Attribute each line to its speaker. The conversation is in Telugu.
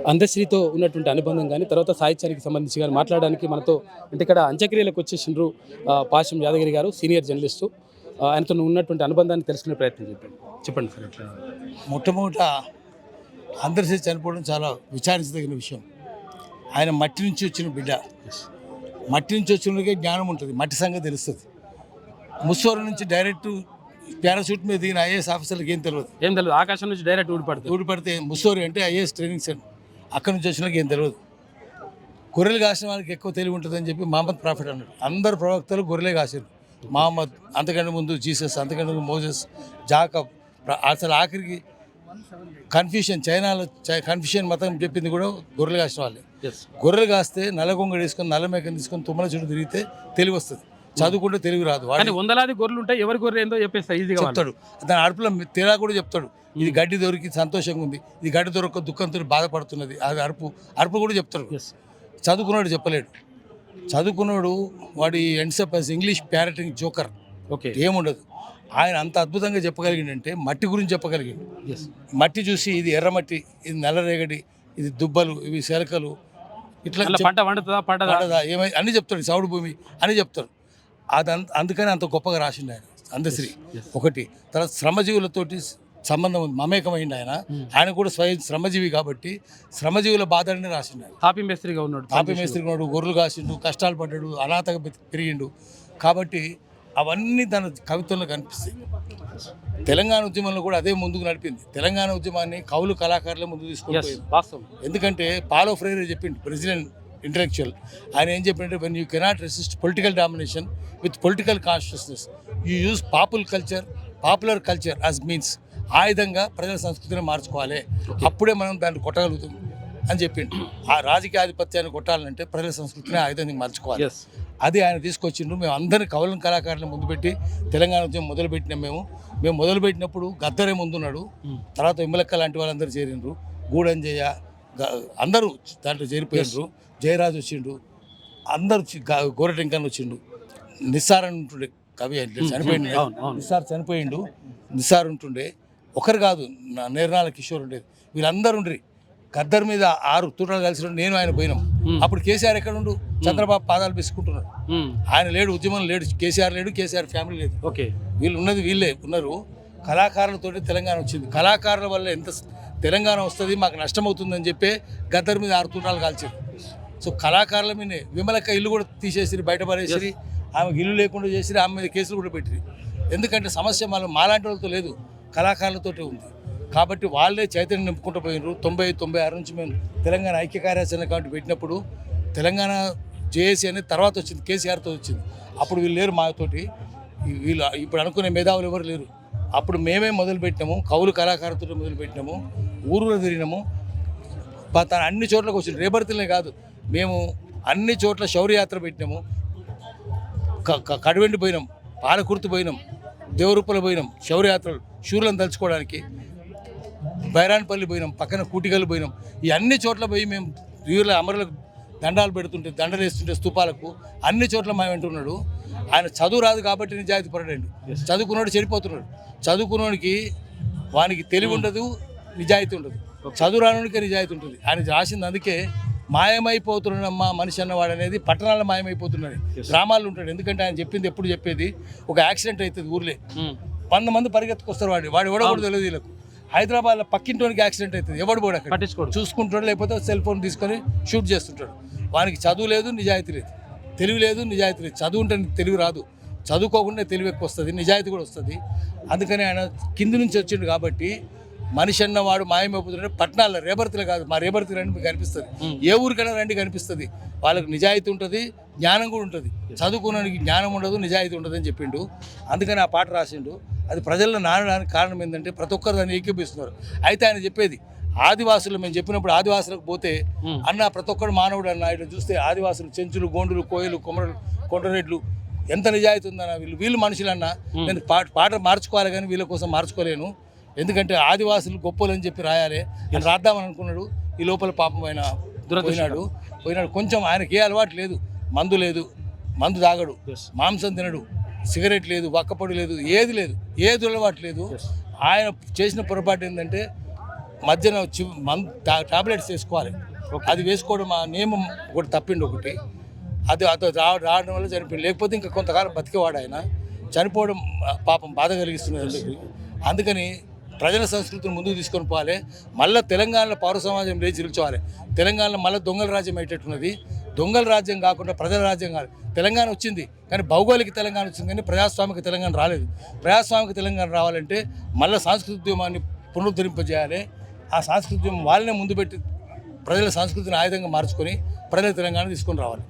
Speaker 1: అందశ్రీతో ఉన్నటువంటి అనుబంధం కానీ తర్వాత సాహిత్యానికి సంబంధించి కానీ మాట్లాడడానికి మనతో అంటే ఇక్కడ అంత్యక్రియలకు వచ్చేసిండ్రు పాశం యాదగిరి గారు సీనియర్ జర్నలిస్టు. ఆయనతో ఉన్నటువంటి అనుబంధాన్ని తెలుసుకునే ప్రయత్నం చెప్పండి సార్. ఎట్లా
Speaker 2: మొట్టమొదట అందరిసీ చనిపోవడం చాలా విచారించదగిన విషయం. ఆయన మట్టి నుంచి వచ్చిన బిడ్డ. మట్టి నుంచి వచ్చినకే జ్ఞానం ఉంటుంది, మట్టి సంగతి తెలుస్తుంది. ముస్సోరు నుంచి డైరెక్ట్ పారాషూట్ మీద దిగిన ఐఏఎస్ ఆఫీసర్లకు ఏం తెలియదు.
Speaker 1: ఆకాశం నుంచి డైరెక్ట్
Speaker 2: ఊడిపడితే ముస్సోరి అంటే ఐఏఎస్ ట్రైనింగ్ సెంటర్, అక్కడి నుంచి వచ్చినాక ఏం తెలియదు. గొర్రెలు కాసిన వాళ్ళకి ఎక్కువ తెలివి ఉంటుందని చెప్పి మహమ్మద్ ప్రాఫిట్ అన్నాడు. అందరు ప్రవక్తలు గొర్రెలే కాసారు. మహమ్మద్, అంతకంటే ముందు జీసస్, అంతకంటే ముందు మోజెస్, జాకబ్, అసలు ఆఖరికి కన్ఫ్యూషన్, చైనాలో కన్ఫ్యూషన్ మతం చెప్పింది కూడా గొర్రెలు కాసిన వాళ్ళే. గొర్రెలు కాస్తే నల్లగొంగ తీసుకొని నల్ల మేకను తీసుకొని తుమ్మల చుట్టూ తిరిగితే తెలివి వస్తుంది. చదువుకుంటే తెలివి రాదు.
Speaker 1: వందలాది గొర్రెలు ఉంటాయి, ఎవరి గొర్రె ఏందో చెప్పేస్తా ఈజీగా
Speaker 2: చెప్తాడు. దాని అడుపులో తేడా కూడా చెప్తాడు. ఇది గడ్డి దొరికి సంతోషంగా ఉంది, ఇది గడ్డి దొరక దుఃఖంతో బాధపడుతున్నది, అది అరుపు కూడా చెప్తాడు. చదువుకున్నాడు చెప్పలేడు. చదువుకున్నాడు వాడి ends up as English parroting joker. ఏముండదు. ఆయన అంత అద్భుతంగా చెప్పగలిగిందంటే మట్టి గురించి చెప్పగలిగాడు. మట్టి చూసి ఇది ఎర్రమట్టి, ఇది నల్లరేగడి, ఇది దుబ్బలు, ఇవి శెలకలు, ఇట్లా ఏమై అన్నీ చెప్తాడు. సౌడు భూమి అని చెప్తాడు. అందుకని అంత గొప్పగా రాసిండు ఆయన అందశ్రీ. ఒకటి తర్వాత శ్రమజీవులతోటి సంబంధం మమేకమైంది ఆయన. ఆయన కూడా స్వయం శ్రమజీవి కాబట్టి శ్రమజీవుల బాధని రాసిండు ఆయన.
Speaker 1: తాపీ మేస్త్రిగా
Speaker 2: ఉన్నాడు, గొర్రెలు కాసిండు, కష్టాలు పడ్డాడు, అనాథగా పెరిగిండు. కాబట్టి అవన్నీ తన కవిత్వంలో కనిపిస్తాయి. తెలంగాణ ఉద్యమంలో కూడా అదే ముందుకు నడిపింది. తెలంగాణ ఉద్యమాన్ని కవులు కళాకారులే ముందుకు తీసుకుపోయింది. ఎందుకంటే పాలో ఫ్రైరే చెప్పిండు, బ్రెజిలియన్ ఇంటలెక్చువల్. ఆయన ఏం చెప్పింటే, when you cannot resist political domination with political consciousness, you use popular culture as means. ఆయుధంగా ప్రజల సంస్కృతిని మార్చుకోవాలి, అప్పుడే మనం దాన్ని కొట్టగలుగుతాం అని చెప్పిండు. ఆ రాజకీయ ఆధిపత్యాన్ని కొట్టాలంటే ప్రజల సంస్కృతిని ఆయుధాన్ని మార్చుకోవాలి. అది ఆయన తీసుకొచ్చిండు. మేము అందరినీ కవులను కళాకారులను ముందు పెట్టి తెలంగాణ ఉద్యమం మొదలుపెట్టినాం. మేము మొదలుపెట్టినప్పుడు గద్దరే ముందున్నాడు, తర్వాత విమలక్క లాంటి వాళ్ళందరూ చేరిండ్రు, గూడంజయ్య అందరూ దాంట్లో చేరిపోయిండ్రు, జయరాజు వచ్చిండు, అందరూ గోరటెంకన్ వచ్చిండు, నిస్సార్ అని ఉంటుండే కవి, చనిపోయిండు నిస్సార్ ఉంటుండే. ఒకరు కాదు, నేర్నాల కిషోర్ ఉండేది, వీళ్ళందరూ ఉండ్రి. గద్దర్ మీద 6 తూటాలు కలిసి నేను ఆయన పోయినాం. అప్పుడు కేసీఆర్ ఎక్కడ ఉండు, చంద్రబాబు పాదాలు పిసుకుంటున్నాడు. ఆయన లేడు, ఉద్యమం లేడు, కేసీఆర్ లేడు, కేసీఆర్ ఫ్యామిలీ లేదు. వీళ్ళు ఉన్నది వీళ్ళే ఉన్నారు. కళాకారులతోటి తెలంగాణ వచ్చింది. కళాకారుల వల్ల ఎంత తెలంగాణ వస్తుంది, మాకు నష్టం అవుతుందని చెప్పి గద్దర్ మీద 6 తూటాలు కాల్చారు. సో కళాకారుల మీదే విమలక్క ఇల్లు కూడా తీసేసి బయట పడేసి, ఆమెకు ఇల్లు లేకుండా చేసి ఆమె మీద కేసులు కూడా పెట్టింది. ఎందుకంటే సమస్య మాలాంటి వాళ్ళతో లేదు, కళాకారులతోటే ఉంది. కాబట్టి వాళ్ళే చైతన్యం నింపుకుంటూ పోయినారు. 90-96 నుంచి మేము తెలంగాణ ఐక్య కార్యాచరణ కమిటీ పెట్టినప్పుడు తెలంగాణ జేఏసీ అనేది తర్వాత వచ్చింది, కేసీఆర్తో వచ్చింది. అప్పుడు వీళ్ళు లేరు మాతోటి, వీళ్ళు ఇప్పుడు అనుకునే మేధావులు ఎవరు లేరు. అప్పుడు మేమే మొదలుపెట్టినాము, కవులు కళాకారులతో మొదలుపెట్టినాము, ఊరులో తిరిగినాము. తను అన్ని చోట్లకు వచ్చింది. రేబర్తిలనే కాదు, మేము అన్ని చోట్ల శౌర్యయాత్ర పెట్టినాము. కడివెండి పోయినాం, పాలకుర్తి పోయినాం, దేవరూపల పోయినాం, శౌర్యయాత్రలు శూరులను తలుచుకోవడానికి. బైరాన్పల్లి పోయినాం, పక్కన కూటిగల్లు పోయినాం. ఈ అన్ని చోట్ల పోయి మేము వీరుల అమరులకు దండాలు పెడుతుంటే, దండలు వేస్తుంటే స్థూపాలకు అన్ని చోట్ల మా వెంటున్నాడు. ఆయన చదువు రాదు కాబట్టి నిజాయితీ పడాడు. చదువుకున్నాడు చెడిపోతున్నాడు. చదువుకున్నోడికి వానికి తెలివి ఉండదు, నిజాయితీ ఉండదు. చదువు రానుడికే నిజాయితీ ఉంటుంది. ఆయన రాసింది అందుకే మాయమైపోతున్నాడమ్మా మనిషి అన్నవాడు అనేది. పట్టణాల్లో మాయమైపోతున్నాడు, గ్రామాల్లో ఉంటాడు. ఎందుకంటే ఆయన చెప్పింది ఎప్పుడు చెప్పేది, ఒక యాక్సిడెంట్ అవుతుంది ఊర్లే, 100 మంది పరిగెత్తుకొస్తారు, వాడు ఎవడో కూడా తెలియదు వీళ్ళకు. హైదరాబాద్లో పక్కింటోనికి యాక్సిడెంట్ అవుతుంది, ఎవడు కూడా అక్కడ చూసుకుంటాడు, లేకపోతే సెల్ ఫోన్ తీసుకొని షూట్ చేస్తుంటాడు. వానికి చదువు లేదు, నిజాయితీ లేదు, తెలివి లేదు, నిజాయితీ లేదు. చదువు ఉంటే తెలివి రాదు, చదువుకోకుండా తెలివి ఎక్కువ వస్తుంది, నిజాయితీ కూడా వస్తుంది. అందుకని ఆయన కింది నుంచి వచ్చిండు కాబట్టి మనిషి అన్నవాడు మాయమైపోతున్నాడు. పట్టణాల్లో రేబర్తిలో కాదు, మా రేబర్తి రండి మీకు కనిపిస్తుంది, ఏ ఊరికైనా రండి కనిపిస్తుంది. వాళ్ళకి నిజాయితీ ఉంటుంది, జ్ఞానం కూడా ఉంటుంది. చదువుకున్నానికి జ్ఞానం ఉండదు, నిజాయితీ ఉండదు అని చెప్పిండు. అందుకని ఆ పాట రాసిండు. అది ప్రజల్లో నానడానికి కారణం ఏంటంటే ప్రతి ఒక్కరు దాన్ని ఏకీపిస్తున్నారు. అయితే ఆయన చెప్పేది ఆదివాసులు, మేము చెప్పినప్పుడు ఆదివాసులకు పోతే అన్న ప్రతి ఒక్కరు మానవుడు అన్న. ఇట్లా చూస్తే ఆదివాసులు చెంచులు, గోండులు, కోయలు, కొమరలు, కొండరెడ్లు ఎంత నిజాయితీ ఉందన్న. వీళ్ళు మనుషులన్నా. నేను పాట మార్చుకోవాలి కానీ వీళ్ళ కోసం మార్చుకోలేను. ఎందుకంటే ఆదివాసులు గొప్పలు అని చెప్పి రాయాలి అని రాద్దామని అనుకున్నాడు. ఈ లోపల పాపం ఆయన పోయినాడు. కొంచెం ఆయనకి ఏ అలవాటు లేదు, మందు లేదు, మందు తాగడు, మాంసం తినడు, సిగరెట్ లేదు, వక్కపొడి లేదు, ఏది లేదు, ఏది అలవాటు లేదు. ఆయన చేసిన పొరపాటు ఏంటంటే మధ్యన టాబ్లెట్స్ వేసుకోవాలి. అది వేసుకోవడం మా నియమం ఒకటి తప్పిండి ఒకటి, అది రావడం వల్ల చనిపోయింది. లేకపోతే ఇంకా కొంతకాలం బతికేవాడు ఆయన. చనిపోవడం పాపం బాధ కలిగిస్తున్నది అందరికీ. అందుకని ప్రజల సంస్కృతిని ముందుకు తీసుకొని పోవాలి. మళ్ళీ తెలంగాణలో పౌర సమాజం లేచి నిల్చోవాలి. తెలంగాణలో మళ్ళీ దొంగల రాజ్యం అయ్యేటట్టున్నది. దొంగల రాజ్యం కాకుండా ప్రజల రాజ్యం కాదు. తెలంగాణ వచ్చింది కానీ భౌగోళిక తెలంగాణ వచ్చింది కానీ ప్రజాస్వామిక తెలంగాణ రాలేదు. ప్రజాస్వామిక తెలంగాణ రావాలంటే మళ్ళీ సాంస్కృతికమాన్ని పునరుద్ధరింపజేయాలి. ఆ సాంస్కృతికం వాళ్ళనే ముందు పెట్టి ప్రజల సంస్కృతిని ఆయుధంగా మార్చుకొని ప్రజల తెలంగాణ తీసుకొని రావాలి.